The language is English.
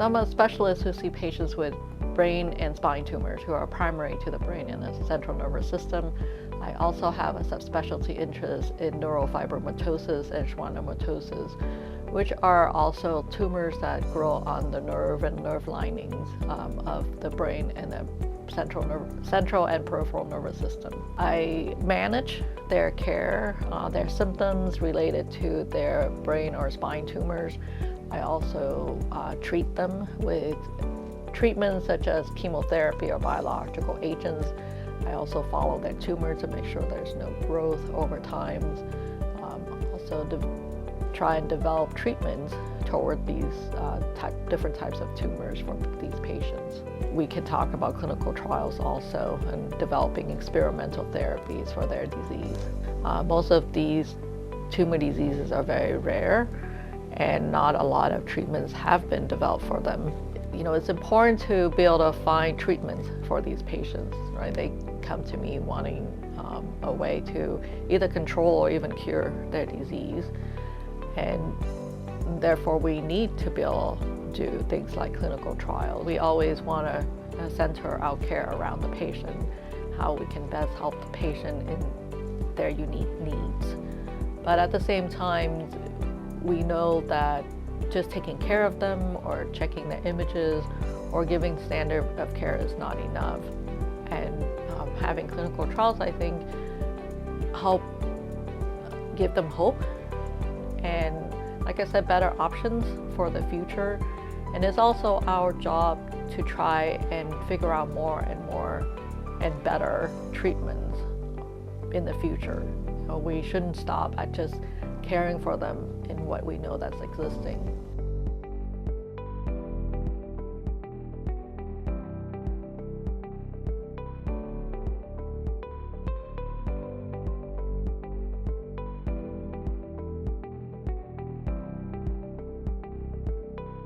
I'm a specialist who see patients with brain and spine tumors who are primary to the brain and the central nervous system. I also have a subspecialty interest in neurofibromatosis and Schwannomatosis, which are also tumors that grow on the nerve and nerve linings of the brain and the central and peripheral nervous system. I manage their care, their symptoms related to their brain or spine tumors. I also treat them with treatments such as chemotherapy or biological agents. I also follow their tumor to make sure there's no growth over time. Also try and develop treatments toward these different types of tumors for these patients. We can talk about clinical trials also and developing experimental therapies for their disease. Most of these tumor diseases are very rare and not a lot of treatments have been developed for them. You know, it's important to be able to find treatments for these patients, right? They come to me wanting a way to either control or even cure their disease. And therefore, we need to be able to do things like clinical trials. We always want to center our care around the patient, how we can best help the patient in their unique needs. But at the same time, we know that just taking care of them or checking their images or giving standard of care is not enough. And having clinical trials, I think, help give them hope and, like I said, better options for the future. And it's also our job to try and figure out more and better treatments in the future. You know, we shouldn't stop at just caring for them in what we know that's existing.